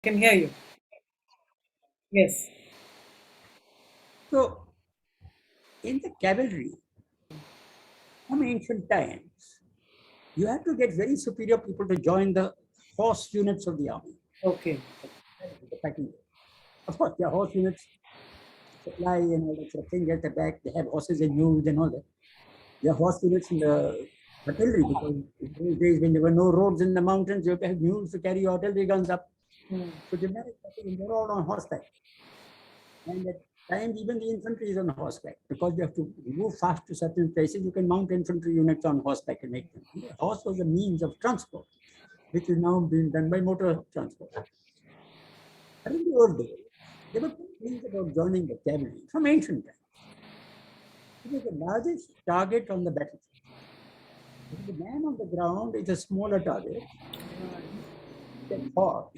Can hear you. Yes. So, in the cavalry, from ancient times, you have to get very superior people to join the horse units of the army. Okay. The fighting. Of course, their horse units supply and all that sort of thing at the back. They have horses and mules and all that. Their horse units in the artillery, because in those days when there were no roads in the mountains, you have to have mules to carry your artillery guns up. So they managed that, they're all on horseback. And at times, even the infantry is on horseback because you have to move fast to certain places. You can mount infantry units on horseback and make them. The horse was a means of transport, which is now being done by motor transport. But in the old days, there were things about joining the cavalry from ancient times. It was the largest target on the battlefield. The man on the ground is a smaller target. Then fought.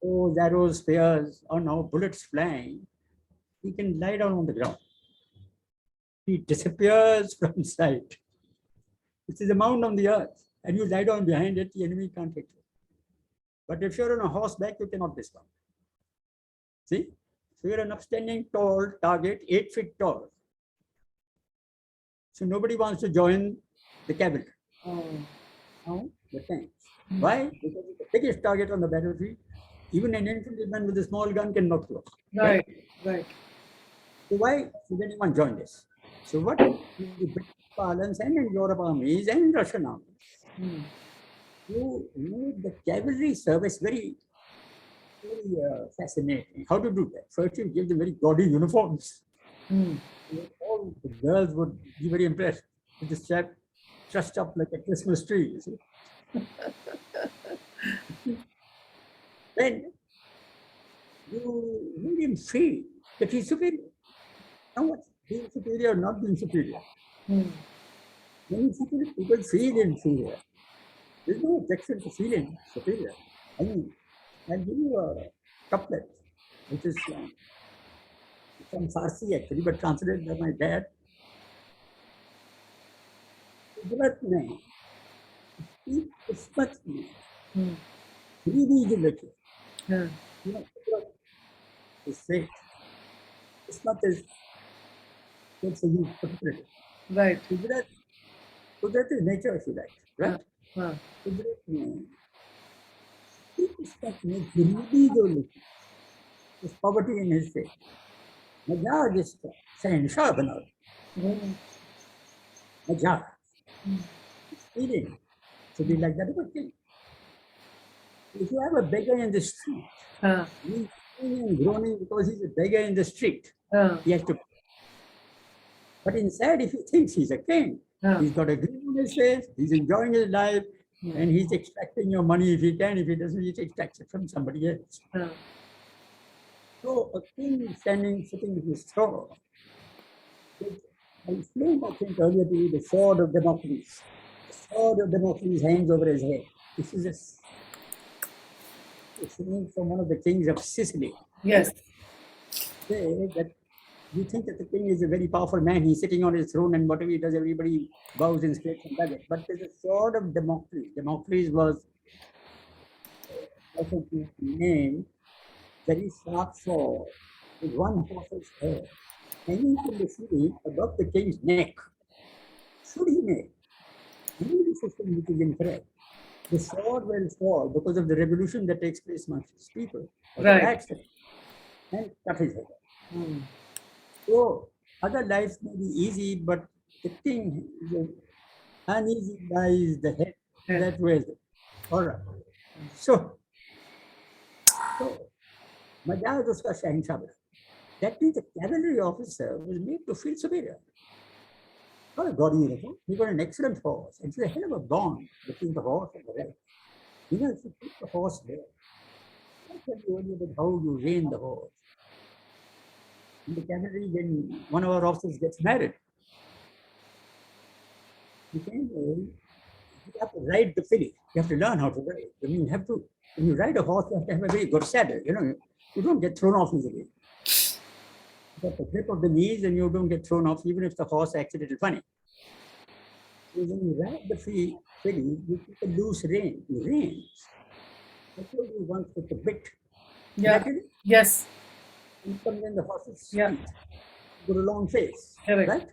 Those arrows, spears, or now bullets flying, he can lie down on the ground. He disappears from sight. It is a mound on the earth, and you lie down behind it, the enemy can't hit you. But if you're on a horseback, you cannot dismount. See? So you're an upstanding, tall target, 8 feet tall. So nobody wants to join the cavalry. Now, the tanks. Why? Because it's the biggest target on the battlefield. Even an infantryman with a small gun can knock you off. Right. Right. So why should anyone join this? So what in the British parlance and in Europe armies and Russian armies, you made the cavalry service very, very fascinating. How to do that? First, you give them very gaudy uniforms. All the girls would be very impressed with this chap dressed up like a Christmas tree. You see? Then you made him feel that he's superior. Now, what's being superior or not being superior? When you superior, people feel inferior. There's no objection to feeling superior. I mean, I'll give you a couplet, which is from Farsi actually, but translated by my dad. कुदरत ने इसकी किस्मत में गरीबी जो लिखी, कुदरत is fate. Kismat is it's a particularly. Right. Kudrat is nature, if you like, right? Kudrat में इसकी किस्मत में गरीबी जो लिखी, is poverty in his fate. Majaz इसका शहंशाह बना Majaz feeling to be like that is a king. If you have a beggar in the street, he's and groaning because he's a beggar in the street. He has to. But inside, if he thinks he's a king, he's got a grin on his face, he's enjoying his life, and he's extracting your money if he can. If he doesn't, he extracts it from somebody else. So a king sitting with his throne. I explained, I think, earlier to you the sword of Damocles. The sword of Damocles hangs over his head. This is a saying from one of the kings of Sicily. Yes. Say that you think that the king is a very powerful man. He's sitting on his throne, and whatever he does, everybody bows and scrapes and does it. But there's a sword of Damocles. Damocles was also named very sharp sword with one horse's head hanging from the ceiling above the king's neck. Should he make any decision which is incorrect, the sword will fall because of the revolution that takes place amongst his people. Right. And cut his head. So other lives may be easy, but the king, the uneasy lies the head. That way. All right. So Majaz uska Shahinshah. That means the cavalry officer was made to feel superior. Not a gaudy uniform. He got an excellent horse. It's a hell of a bond between the horse and the rest. If you put the horse there, I'll tell you earlier about how you rein the horse. In the cavalry, when one of our officers gets married, you have to ride the filly. You have to learn how to ride. I mean, when you ride a horse, you have to have a very good saddle. You don't get thrown off easily. You have the grip of the knees and you don't get thrown off even if the horse acts a little funny. So when you ride the filly, you keep a loose rein. You reins. I told you once with the bit, Yeah. Imagine Yes. you come in the horse's Yeah. feet, got a long face, Correct. right?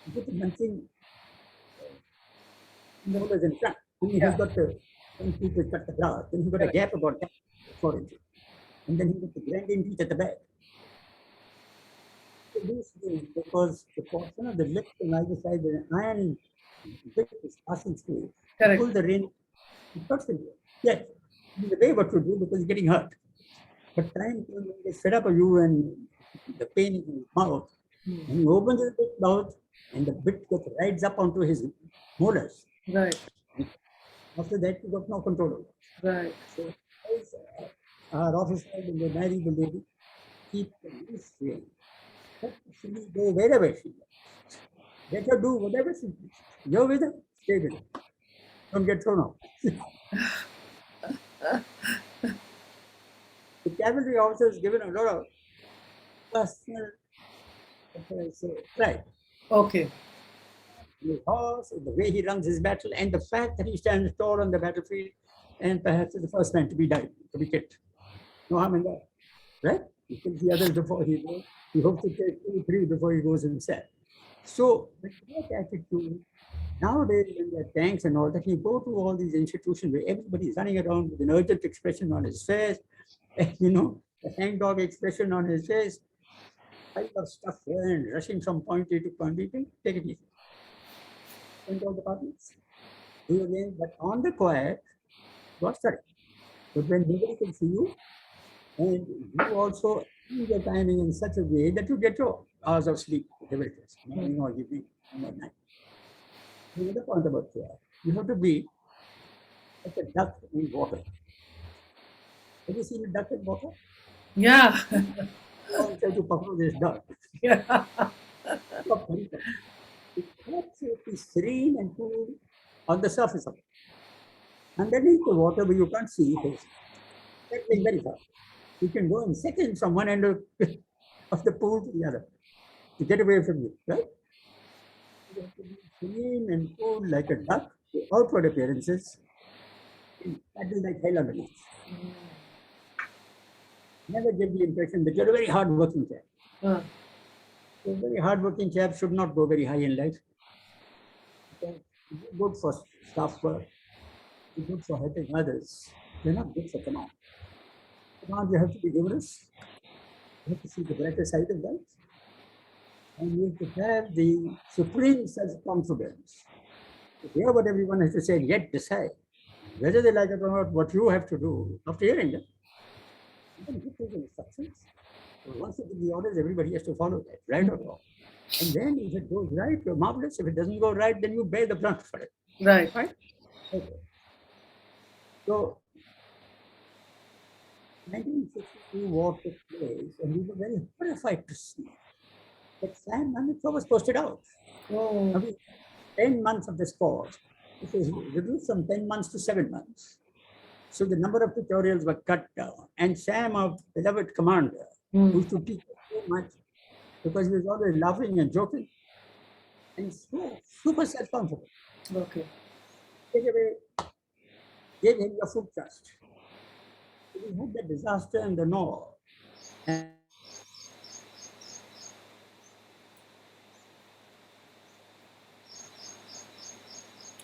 You put nothing molars in front. Then he's Yeah. got the 10 feet to cut the grass. Then he's got a Correct. gap about 4 inches. And then he's got the grinding teeth at the back. So these things, because the portion of the lips on either side, the iron bit is passing through. You Correct. pull the rein, it cuts into it. Yes, this is the way what to do because he's getting hurt. But time comes when they fed up of you and the pain in his mouth, and he opens his big mouth and the bit gets rides up onto his molars. Right. And after that, you got no control over it. Right. So our officer, when they marry the lady, keep the least rein. Let she go wherever she wants. Let her do whatever she wants. You're with her, stay with her. Don't get thrown out. The cavalry officer is given a lot of personal, pride. Okay. His horse, the way he runs his battle, and the fact that he stands tall on the battlefield and perhaps is the first man to be died, to be killed. No harm in that, right? He kills the others before he goes. He hopes to take 2, 3 before he goes himself. So, with that attitude, nowadays, when there are tanks and all that, you go to all these institutions where everybody is running around with an urgent expression on his face, a hangdog expression on his face, pile of stuff here and rushing from point A to point B. Take it easy. Control departments. Do again, but on the quiet, got study. But when nobody can see you, and you also use the timing in such a way that you get your hours of sleep, whatever it is, morning or evening or night. Another point about prayer, you have to be like a duck in water. Have you seen a duck in water? Yeah. All try to puff this duck. Yeah. Stop, hurry up. It has to be serene and cool on the surface of it. Underneath the water, but you can't see his. That's very fast. You can go in seconds from one end of the pool to the other to get away from you, right? You have to be serene and cool like a duck to outward appearances and paddle like hell underneath. Never give the impression that you're a very hard-working chap. Uh, A very hard-working chap should not go very high in life. Because you're good for staff work, you're good for helping others. You're not good for command. Command, you have to be humorous. You have to see the brighter side of life. And you have to have the supreme self-confidence to hear what everyone has to say, yet decide whether they like it or not, what you have to do after hearing them. You can give those instructions. So once you give the orders, everybody has to follow that, right or wrong. And then if it goes right, you're marvelous. If it doesn't go right, then you bear the brunt for it. right. Right? Okay. So 1962 war took place, and we were very horrified to see that Sam Mamitro was posted out. Oh. Now, 10 months of this course, it was reduced from 10 months to 7 months. So the number of tutorials were cut down. And Sam, our beloved commander, used to teach us so much because he was always laughing and joking and so super self-confident. Okay. Take away, gave him your full trust. So we had the disaster in the north. And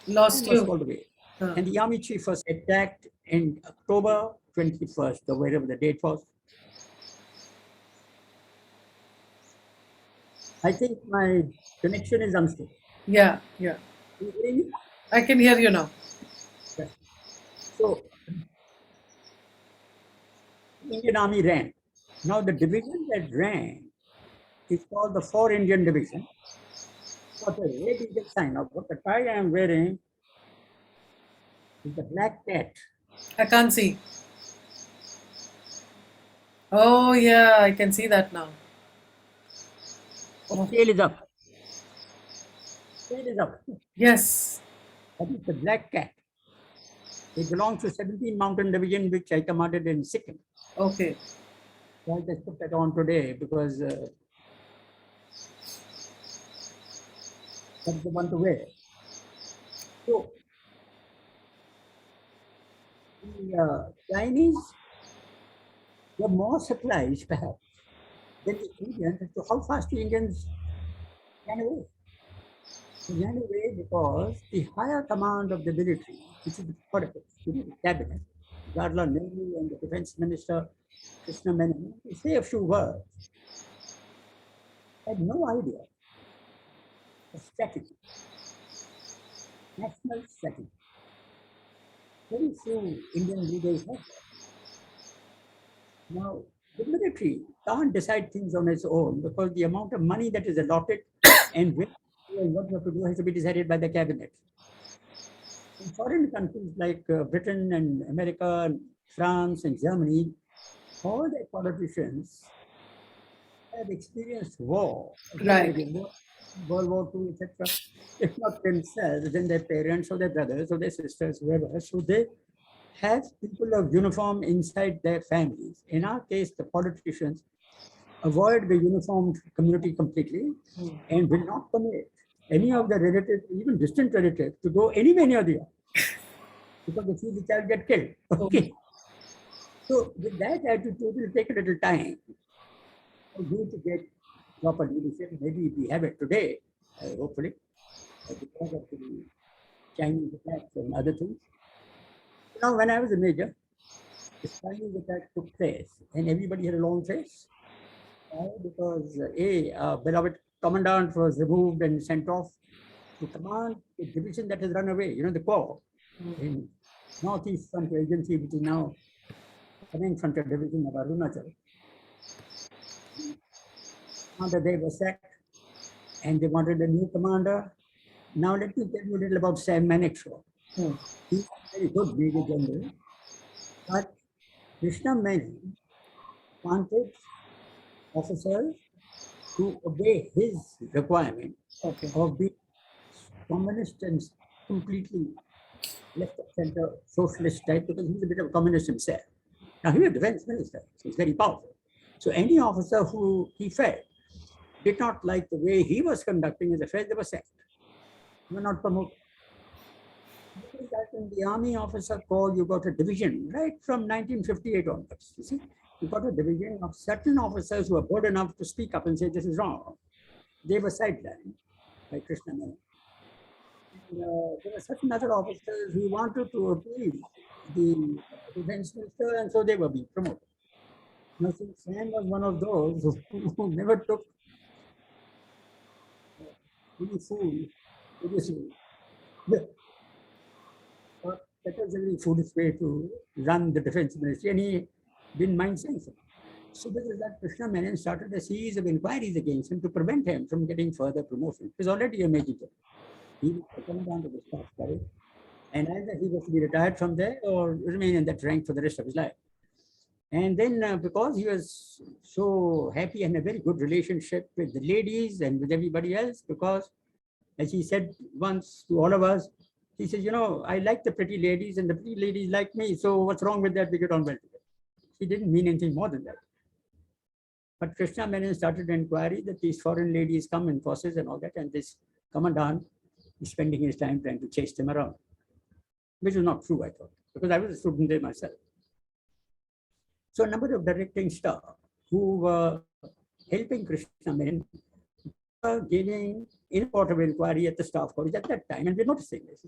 Lost was you. called away. And the army chief was attacked in October 21st, or wherever the date was. I think my connection is unstable. Yeah. Yeah. You hearing me? I can hear you now. Right. So, Indian Army ran. Now, the division that ran is called the 4 Indian Division. Got a red eagle sign. Now, what the tie I am wearing is the black cat. I can't see. Oh, yeah. I can see that now. Oh, Tail is up. Tail is up. yes. That is the black cat. It belongs to 17 Mountain Division, which I commanded in Sikkim. Okay. So I just put that on today because that's the one to wear. So, the Chinese were more surprised, perhaps, than the Indians as to how fast the Indians ran away. They ran away because the higher command of the military, which is the the cabinet, Jawaharlal Nehru and the defense minister, Krishna Menon, to say a few words, had no idea of strategy, national strategy. Very few Indian leaders have that. Now, the military can't decide things on its own because the amount of money that is allotted and what you have to do has to be decided by the cabinet. In foreign countries like Britain and America, and France and Germany, all their politicians have experienced war, again, Right. maybe World War II, etc. If not themselves, then their parents or their brothers or their sisters, whoever. So they have people of uniform inside their families. In our case, the politicians avoid the uniformed community completely and will not permit any of the relatives, even distant relatives, to go anywhere near the other because they feel the child get killed. Oh, Okay. So with that attitude, it will take a little time for you to get proper leadership. Maybe we have it today, hopefully, because of the Chinese attacks and other things. Now, when I was a major, the Chinese attack took place and everybody had a long face. Why? Because a beloved commandant was removed and sent off to command a division that has run away, the Corps in Northeast Frontier Agency, which is now Coming Frontier Division of Arunachal. After they were sacked and they wanted a new commander. Now let me tell you a little about Sam Manekshaw. He's a very good Major General, but Krishna Menon wanted officers to obey his requirement okay. of being communist and completely left of center socialist type because he's a bit of a communist himself. Now, he was defense minister, so he's very powerful. So, any officer who he felt did not like the way he was conducting his affairs, they were sacked. They were not promoted. That in the Army Officer Corps, you got a division right from 1958 onwards. You see, you got a division of certain officers who were bold enough to speak up and say, this is wrong. They were sidelined by Krishna Menon. There were certain other officers who wanted to appease the defense minister, and so they were being promoted. Now, since Sam was one of those who never took any fool seriously, that was a very foolish way to run the defense ministry, and he didn't mind saying so. So, because that, Krishna Menon started a series of inquiries against him to prevent him from getting further promotion. He was already a major general. He was the commandant of the staff college, and either he was to be retired from there or remain in that rank for the rest of his life. And then because he was so happy and a very good relationship with the ladies and with everybody else, because as he said once to all of us, he says, I like the pretty ladies and the pretty ladies like me. So what's wrong with that? We get on well together. He didn't mean anything more than that. But Krishna Menon started an inquiry that these foreign ladies come in forces and all that, and this commandant is spending his time trying to chase them around, which is not true, I thought, because I was a student there myself. So a number of directing staff who were helping Krishna Menon were giving in court of inquiry at the staff college at that time, and we're noticing this.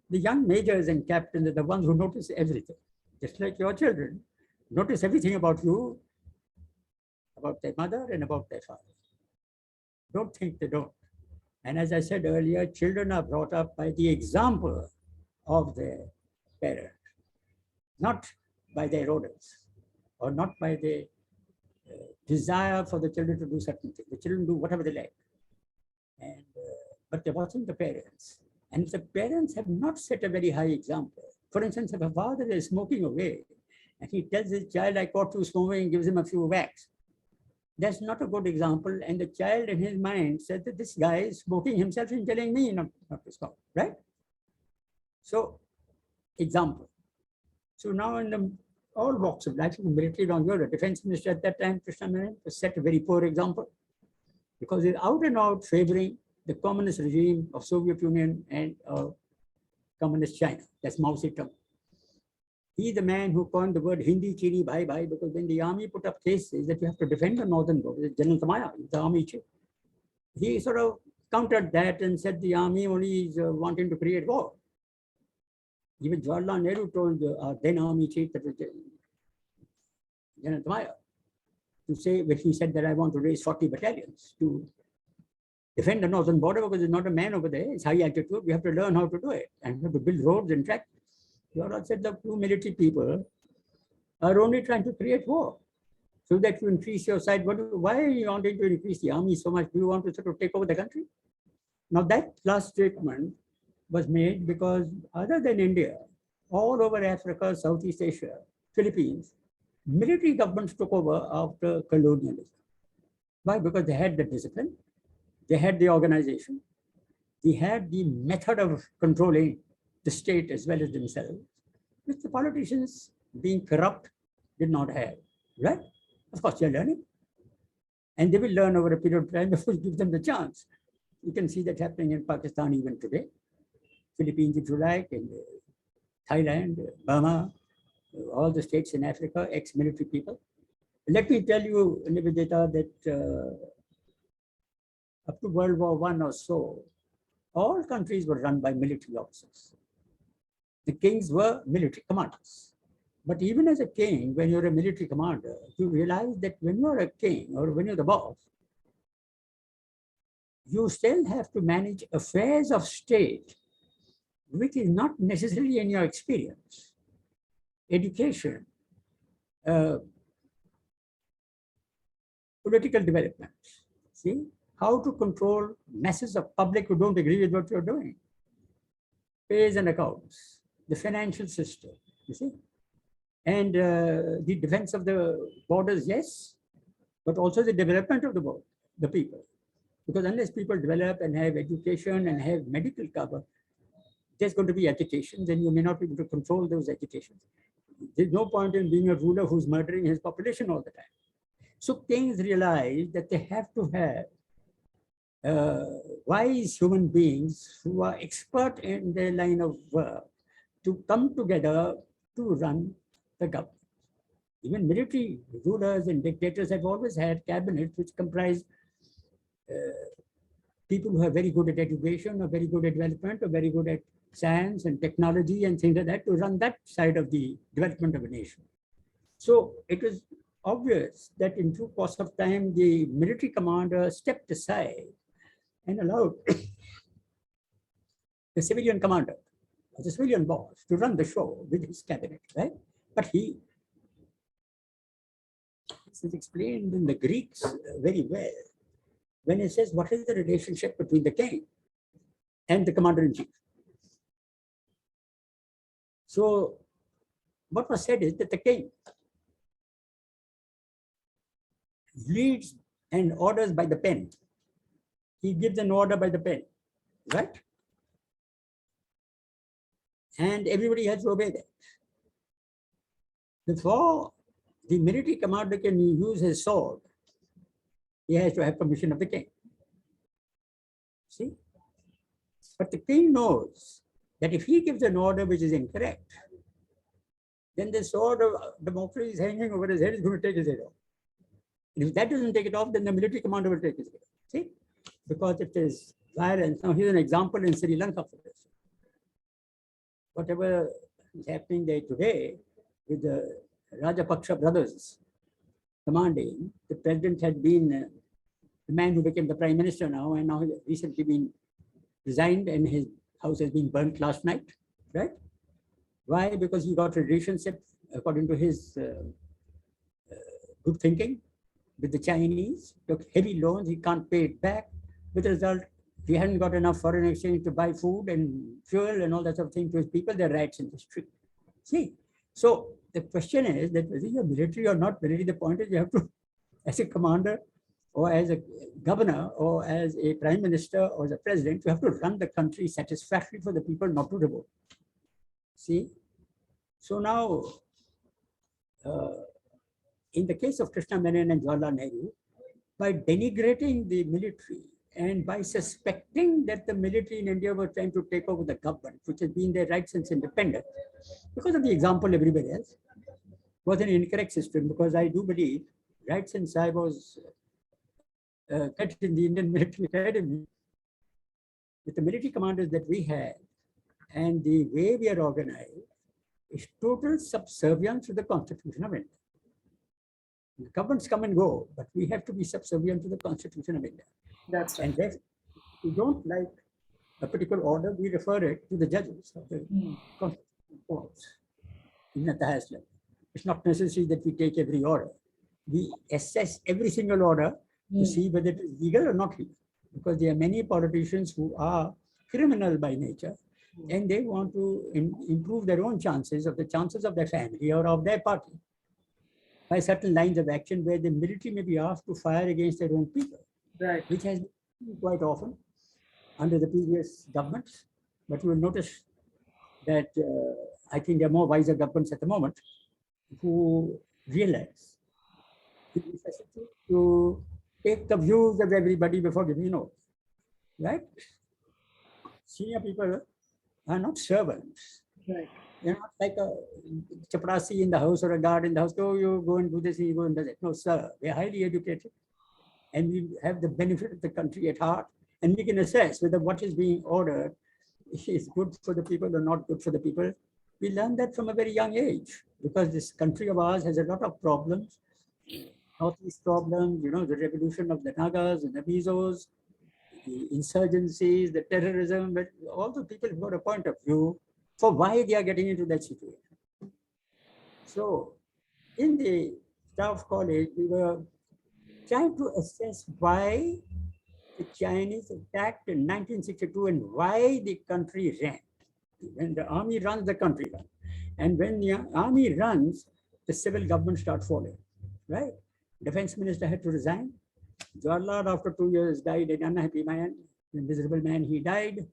The young majors and captains are the ones who notice everything, just like your children notice everything about you, about their mother and about their father. Don't think they don't. And as I said earlier, children are brought up by the example of their parents, not by their orders or not by the desire for the children to do certain things. The children do whatever they like. But they're watching the parents. And if the parents have not set a very high example, for instance, if a father is smoking away and he tells his child, I caught you smoking, and gives him a few whacks, that's not a good example. And the child in his mind said that this guy is smoking himself and telling me not to smoke, right? So, example. So now in all walks of life, from the military down here, the defense minister at that time, Krishna Menon, set a very poor example because he's out and out favoring the communist regime of Soviet Union and communist China. That's Mao Zedong. He's the man who coined the word Hindi Chini Bhai Bhai, because when the army put up cases that you have to defend the northern border, General Tamaya, the army chief, he sort of countered that and said the army only is wanting to create war. Even Jawaharlal Nehru told then army chief, that was General Tamaya, to say, when he said that I want to raise 40 battalions to defend the northern border, because there's not a man over there, it's high altitude, we have to learn how to do it, and we have to build roads and tracks. Jawaharlal said the two military people are only trying to create war so that you increase your side. Why are you wanting to increase the army so much? Do you want to sort of take over the country? Now that last statement was made because other than India, all over Africa, Southeast Asia, Philippines, military governments took over after colonialism. Why? Because they had the discipline, they had the organization, they had the method of controlling the state as well as themselves, which the politicians, being corrupt, did not have, right? Of course, they're learning. And they will learn over a period of time before you give them the chance. You can see that happening in Pakistan even today. Philippines, if you like, and Thailand, Burma, all the states in Africa, ex-military people. Let me tell you, Nivedita, that up to World War I or so, all countries were run by military officers. The kings were military commanders. But even as a king, when you're a military commander, you realize that when you're a king or when you're the boss, you still have to manage affairs of state, which is not necessarily in your experience. Education, political development. See, how to control masses of public who don't agree with what you're doing. Pays and accounts, the financial system, you see. And the defense of the borders, yes, but also the development of the people. Because unless people develop and have education and have medical cover, there's going to be agitations and you may not be able to control those agitations. There's no point in being a ruler who's murdering his population all the time. So kings realize that they have to have wise human beings who are expert in their line of work to come together to run the government. Even military rulers and dictators have always had cabinets which comprise people who are very good at education, or very good at development, or very good at science and technology and things like that to run that side of the development of a nation. So it was obvious that in due course of time, the military commander stepped aside and allowed the civilian commander, the civilian boss, to run the show with his cabinet, right? But this is explained in the Greeks very well when it says, what is the relationship between the king and the commander-in-chief? So what was said is that the king leads and orders by the pen. He gives an order by the pen, right? And everybody has to obey that. Before the military commander can use his sword, he has to have permission of the king. See? But the king knows that if he gives an order which is incorrect, then the sword of Damocles hanging over his head is going to take his head off. And if that doesn't take it off, then the military commander will take his head off. See? Because it is violence. Now, here's an example in Sri Lanka for this. Whatever is happening there today with the Rajapaksa brothers commanding, the president had been the man who became the prime minister now, and now recently been resigned and his house has been burnt last night, right? Why? Because he got a relationship, according to his good thinking, with the Chinese, took heavy loans, he can't pay it back. With the result, he hadn't got enough foreign exchange to buy food and fuel and all that sort of thing to his people, their rights in the street. See, so the question is that whether you're military or not military, the point is you have to, as a commander or as a governor or as a prime minister or as a president, you have to run the country satisfactorily for the people not to revolt. See, so now, in the case of Krishna Menon and Jawaharlal Nehru, by denigrating the military, And by suspecting that the military in India were trying to take over the government, which has been their right since independence, because of the example everybody else, was an incorrect system. Because I do believe, right since I was cadet in the Indian Military Academy, with the military commanders that we had and the way we are organized, is total subservience to the Constitution of India. The governments come and go, but we have to be subservient to the Constitution of India. That's right. And if we don't like a particular order, we refer it to the judges of the constitutional courts in at the highest level. It's not necessary that we take every order. We assess every single order to see whether it is legal or not legal. Because there are many politicians who are criminal by nature, and they want to improve their own chances, of the chances of their family or of their party, by certain lines of action where the military may be asked to fire against their own people, Right. which has been quite often under the previous governments. But you will notice that I think there are more wiser governments at the moment who realize the necessity to take the views of everybody before giving an oath. Right? Senior people are not servants. Right. They're not like a chaprasi in the house or a guard in the house. Oh, you go and do this, you go and do that. No, sir. They're highly educated, and we have the benefit of the country at heart, and we can assess whether what is being ordered is good for the people or not good for the people. We learn that from a very young age, because this country of ours has a lot of problems. Northeast problems, the revolution of the Nagas and the Mizos, the insurgencies, the terrorism, but all the people have got a point of view for why they are getting into that situation. So in the staff college, we were trying to assess why the Chinese attacked in 1962 and why the country ran. When the army runs, the country runs. And when the army runs, the civil government starts falling, right? Defense minister had to resign. Jawaharlal, after 2 years, died, an unhappy man, a miserable man, he died.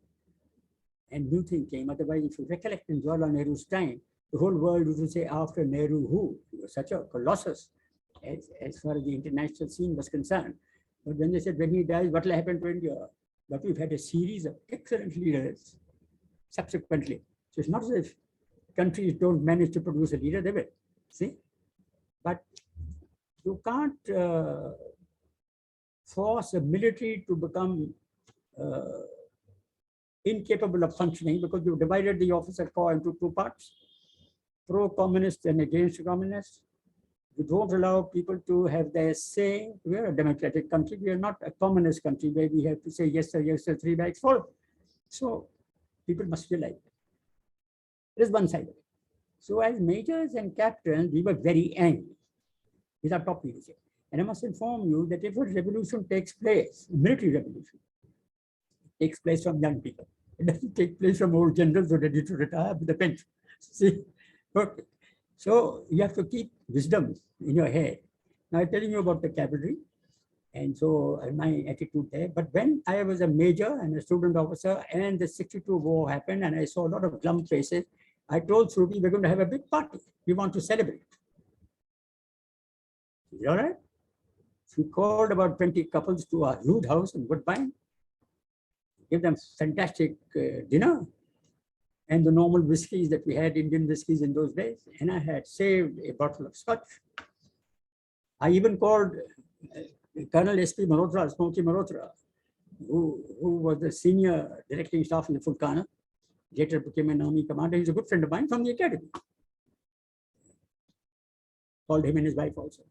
And new thing came. Otherwise, if you recollect in Jawaharlal Nehru's time, the whole world used to say, after Nehru, who? He was such a colossus as far as the international scene was concerned. But when they said, when he dies, what will happen to India? But we've had a series of excellent leaders subsequently. So it's not as if countries don't manage to produce a leader, they will. See? But you can't force a military to become incapable of functioning, because you've divided the officer corps into two parts, pro-communist and against communists. You don't allow people to have their say. We are a democratic country. We are not a communist country where we have to say yes sir, 3 bags full. So people must realize it is one sided. So as majors and captains, we were very angry with our top leadership. And I must inform you that if a revolution takes place, a military revolution, it takes place from young people. It doesn't take place from old generals who are ready to retire with the pension. See? Okay. So you have to keep wisdom in your head. Now I'm telling you about the cavalry, and so my attitude there. But when I was a major and a student officer, and the 62 war happened, and I saw a lot of glum faces, I told Shruti, we're going to have a big party. We want to celebrate. Is it all right? We called about 20 couples to our rude house in Woodbine, give them fantastic dinner, and the normal whiskeys that we had, Indian whiskeys in those days. And I had saved a bottle of scotch. I even called Colonel S.P. Malhotra, Smokey Malhotra, who was the senior directing staff in the Fulkana, later became an army commander. He's a good friend of mine from the academy. Called him and his wife also.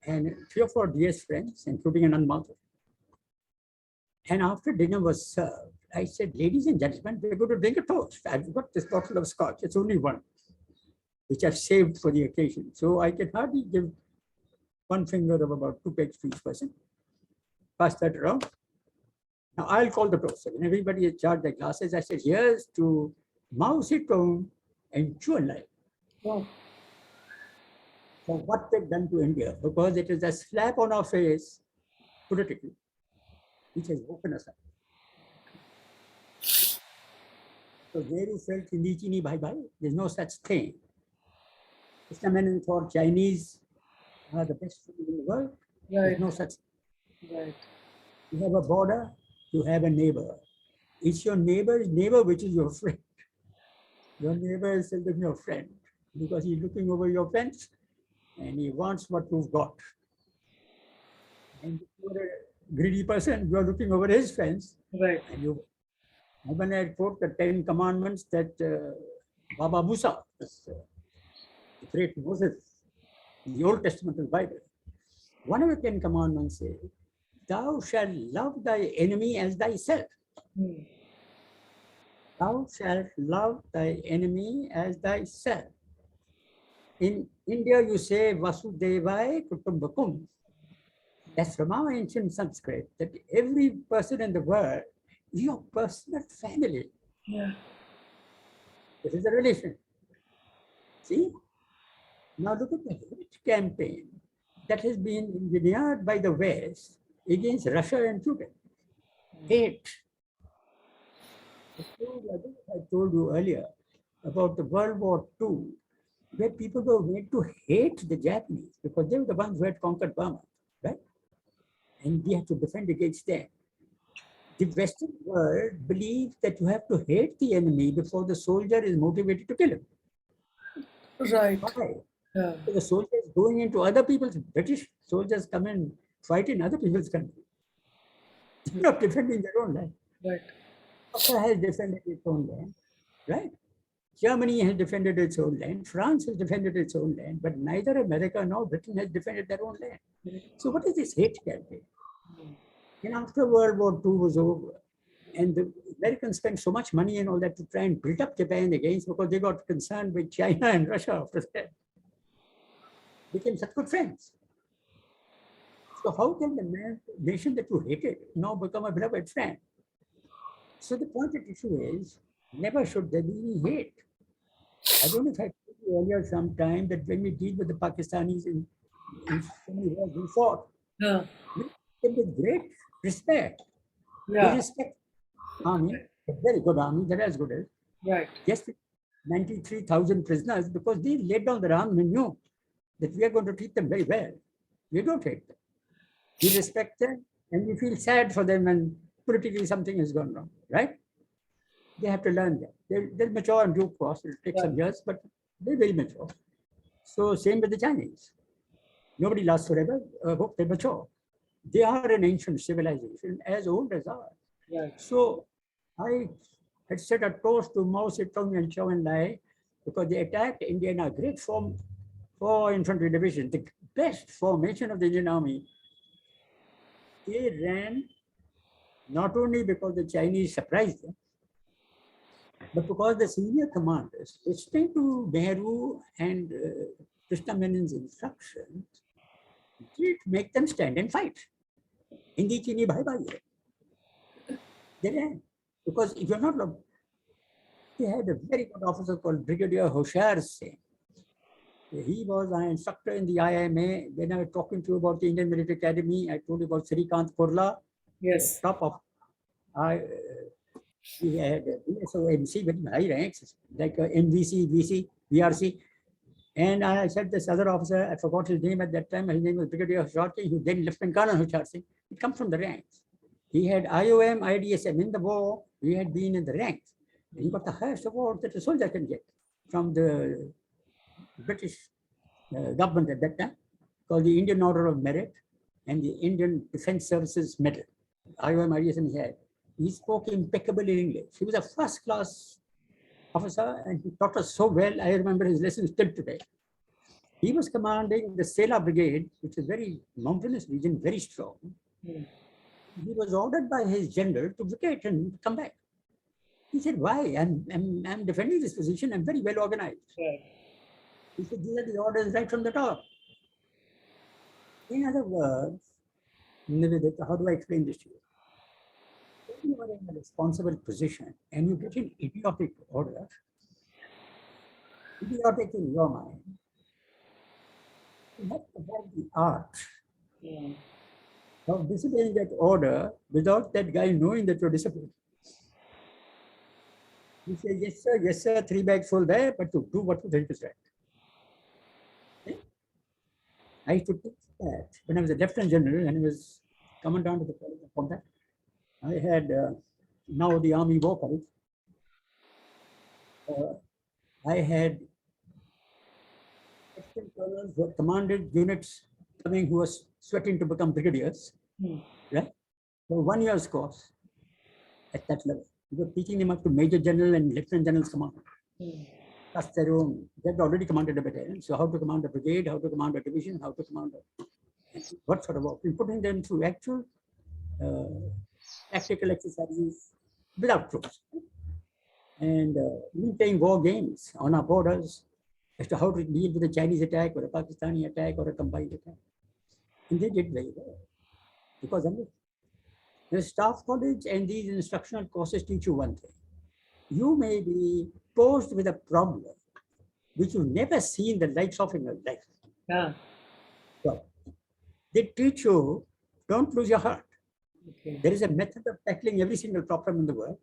And 3 or 4 DS friends, including an unmarked. And after dinner was served, I said, ladies and gentlemen, we're going to drink a toast. I've got this bottle of scotch. It's only one, which I've saved for the occasion. So I can hardly give one finger of about 2 pegs to each person. Pass that around. Now I'll call the toast. When everybody has charged their glasses, I said, here's to Mao Zedong and Zhou Enlai. Wow. For what they've done to India, because it is a slap on our face politically, which has woken us up. So Nehru felt Hindi chini bhai bhai. There's no such thing. Krishna thought Chinese are the best food in the world. Right. There's no such. Right. You have a border, you have a neighbor. It's your neighbor's neighbor which is your friend. Your neighbor is seldom your friend because he's looking over your fence and he wants what you've got. And if you're a greedy person, you're looking over his fence Right. and you. When I quote the 10 Commandments that Baba Musa, the great Moses, in the Old Testament of the Bible, one of the 10 Commandments says, "Thou shalt love thy enemy as thyself." Hmm. Thou shalt love thy enemy as thyself. In India, you say Vasudevai Kutumbakum. That's from our ancient Sanskrit, that every person in the world is your personal family. Yeah. This is a relation. See? Now look at the hate campaign that has been engineered by the West against Russia and Putin. Hate. I told you earlier about the World War II, where people were made to hate the Japanese because they were the ones who had conquered Burma, right? And we had to defend against them. The Western world believes that you have to hate the enemy before the soldier is motivated to kill him. Right. Why? Yeah. So the soldiers going into other people's, British soldiers come and fight in other people's country. They're not defending their own land. Right. Russia has defended its own land, right? Germany has defended its own land. France has defended its own land, but neither America nor Britain has defended their own land. So what is this hate campaign? And after World War II was over, and the Americans spent so much money and all that to try and build up Japan against because they got concerned with China and Russia after that. Became such good friends. So how can the nation that you hated now become a beloved friend? So the point at issue is, never should there be any hate. I don't know if I told you earlier sometime that when we deal with the Pakistanis in so many wars we fought, Yeah. we did with great respect. We Yeah. respect army, a very good army, they're as good as. Right. Yes, 93,000 prisoners because they laid down their arms and knew that we are going to treat them very well. We don't hate them. We respect them and we feel sad for them when politically something has gone wrong, right? They have to learn that. They'll mature in due course. It'll take some years, but they will mature. So same with the Chinese. Nobody lasts forever. Hope they mature. They are an ancient civilization as old as ours. Right. So I had set a toast to Mao Zedong and Zhou Enlai because they attacked India in a great form for infantry division, the best formation of the Indian army. They ran not only because the Chinese surprised them, but because the senior commanders, listening to Nehru and Krishna Menon's instructions, did make them stand and fight. Hindi chini bhai bhai hai. They ran. Because if you're not, they had a very good officer called Brigadier Hoshar Singh. He was an instructor in the IMA. When I was talking to you about the Indian Military Academy, I told you about Srikant Kurla, Yes. top of. He had BSOMC, very high ranks, like NVC, VC, VRC. And I said this other officer, I forgot his name at that time, his name was Brigadier Hoshar Singh, who then Lieutenant Colonel Hoshar Singh. He comes from the ranks. He had IOM, IDSM. In the war, we had been in the ranks. He got the highest award that a soldier can get from the British government at that time, called the Indian Order of Merit and the Indian Defense Services Medal. IOM, IDSM he had. He spoke impeccable English. He was a first-class officer and he taught us so well. I remember his lessons till today. He was commanding the Sela Brigade, which is very mountainous region, very strong. He was ordered by his general to vacate and come back. He said, why? I'm defending this position. I'm very well organized. Right. He said, these are the orders right from the top. In other words, Nivedita, how do I explain this to you? When you are in a responsible position and you get an idiotic order, idiotic in your mind, you have to have the art of disobeying that order without that guy knowing that you're disciplined. You say, yes, sir, 3 bags full there, but to do what you think is right. Okay? I used to teach that when I was a lieutenant general and I was commandant of the college of combat. I had now the Army War College. I had assistant colonels who had commanded units coming who was sweating to become brigadiers, right? So 1 year's course at that level. We were teaching them up to major general and lieutenant general's command. That's their own. They'd already commanded a battalion. So how to command a brigade, how to command a division, how to command what sort of work. We're putting them through actual tactical exercises without troops. And even playing war games on our borders as to how to deal with a Chinese attack or a Pakistani attack or a combined attack. And they did very well. Because the staff college and these instructional courses teach you one thing. You may be posed with a problem which you've never seen the likes of in your life. Yeah. So they teach you, don't lose your heart. Okay. There is a method of tackling every single problem in the world.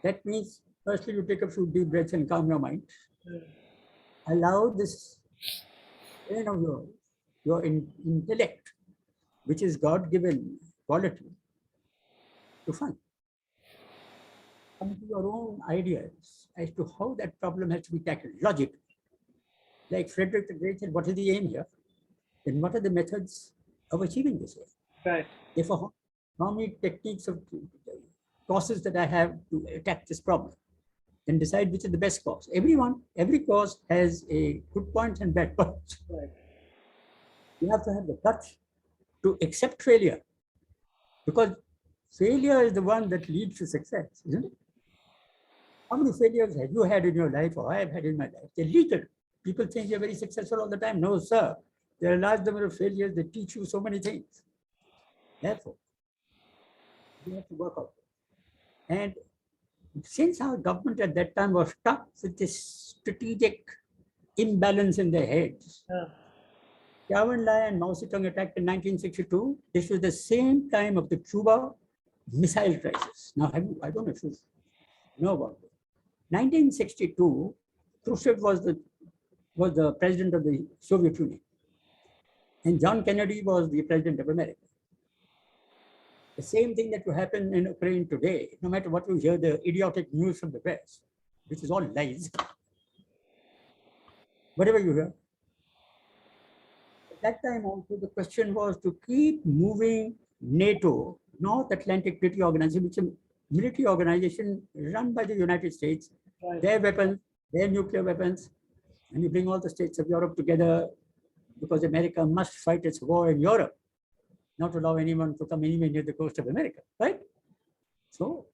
That means, firstly, you take a few deep breaths and calm your mind. Allow this, your intellect, which is God-given quality, to fun. Come to your own ideas as to how that problem has to be tackled logically. Like Frederick the Great said, what is the aim here? Then what are the methods of achieving this aim? Right. Therefore, how many techniques of courses that I have to attack this problem? Then decide which is the best course. Every course has a good point and bad points. Right. You have to have the touch to accept failure, because failure is the one that leads to success, isn't it? How many failures have you had in your life, or I have had in my life? They're legal. People think you're very successful all the time. No, sir. There are a large number of failures that teach you so many things. Therefore, you have to work out. And since our government at that time was stuck with this strategic imbalance in their heads, Chow En-lai and Mao Zedong attacked in 1962. This was the same time of the Cuba missile crisis. Now, I don't know if you know about it. 1962, Khrushchev was the president of the Soviet Union, and John Kennedy was the president of America. The same thing that will happen in Ukraine today, no matter what you hear, the idiotic news from the press, which is all lies, whatever you hear. At that time also, the question was to keep moving NATO, North Atlantic Treaty Organization, which is a military organization run by the United States, Right. their weapons, their nuclear weapons, and you bring all the states of Europe together because America must fight its war in Europe, not allow anyone to come anywhere near the coast of America, right? So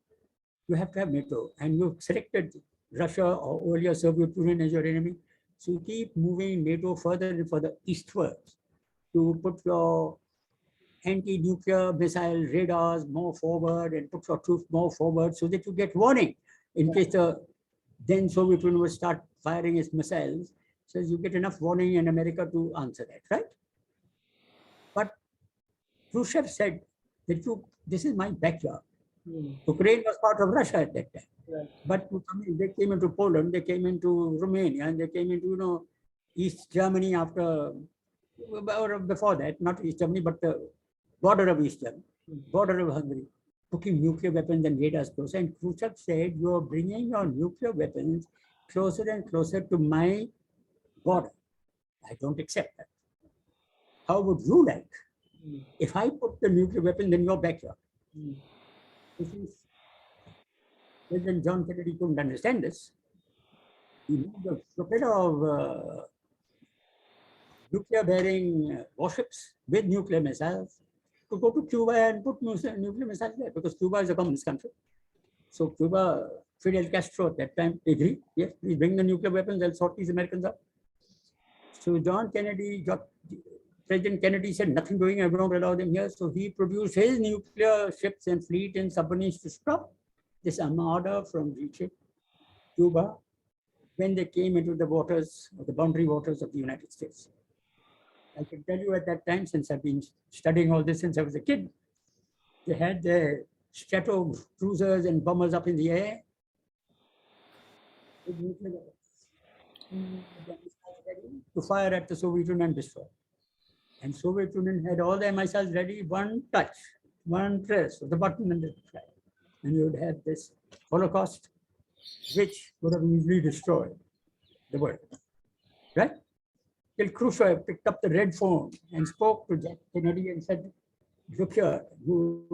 you have to have NATO, and you selected Russia or earlier Soviet Union as your enemy. So you keep moving NATO further and further eastwards to put your anti-nuclear missile radars more forward and put your troops more forward so that you get warning in case the then Soviet Union will start firing its missiles. So you get enough warning in America to answer that, right? But Khrushchev said that this is my backyard. Ukraine was part of Russia at that time. Right. But they came into Poland, they came into Romania, and they came into, East Germany after, or before that, not East Germany, but the border of East Germany, border of Hungary, putting nuclear weapons and radars closer. And Khrushchev said, you are bringing your nuclear weapons closer and closer to my border. I don't accept that. How would you like if I put the nuclear weapon in your backyard? President John Kennedy couldn't understand this. He moved the propeller of nuclear-bearing warships with nuclear missiles to go to Cuba and put nuclear missiles there, because Cuba is a communist country. So Cuba, Fidel Castro at that time agreed, yes, please bring the nuclear weapons, I'll sort these Americans up. So President Kennedy said, nothing doing, I won't allow them here. So he produced his nuclear ships and fleet and submarines to stop this armada from reaching Cuba when they came into the waters, or the boundary waters of the United States. I can tell you at that time, since I've been studying all this since I was a kid, they had their strato cruisers and bombers up in the air with nuclear weapons to fire at the Soviet Union and destroy. And Soviet Union had all their missiles ready, one touch. one press of the button and the flag, and you would have this Holocaust, which would have easily destroyed the world, right? Till Khrushchev picked up the red phone and spoke to Jack Kennedy and said, "Look here, you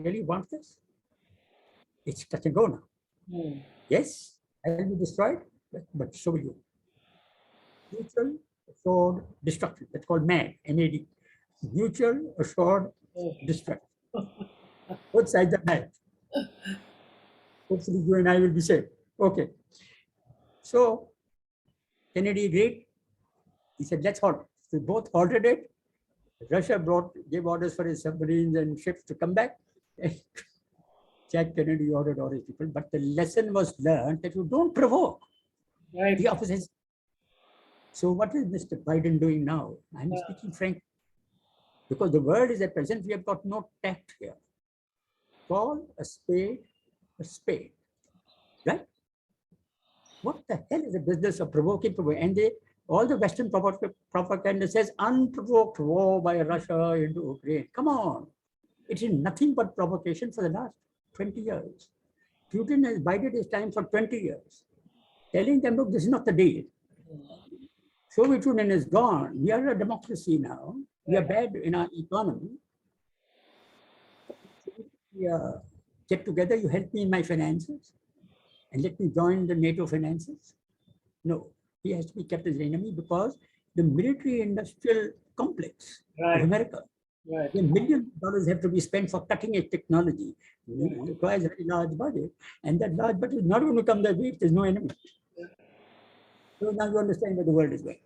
really want this? It's touch and go now. Hmm. Yes, I will be destroyed, but so will you. Mutual assured destruction. That's called MAD, MAD. Mutual assured destruction. Both sides are mad. Hopefully, you and I will be safe. Okay. So, Kennedy agreed. He said, let's halt. So, both halted it. Russia gave orders for his submarines and ships to come back. Jack Kennedy ordered all his people. But the lesson was learned that you don't provoke Right. the opposition. So, what is Mr. Biden doing now? I'm speaking frankly. Because the world is at present, we have got no tact here. Call a spade, right? What the hell is the business of provoking? And all the Western propaganda says unprovoked war by Russia into Ukraine. Come on. It is nothing but provocation for the last 20 years. Putin has bided his time for 20 years, telling them, look, this is not the deal. Soviet Union is gone. We are a democracy now. We are bad in our economy. We get together, you help me in my finances and let me join the NATO finances. No, he has to be kept as an enemy because the military industrial complex of America, Right. $1 million have to be spent for cutting edge technology. It requires a very large budget, and that large budget is not going to come that way if there's no enemy. So now you understand where the world is going.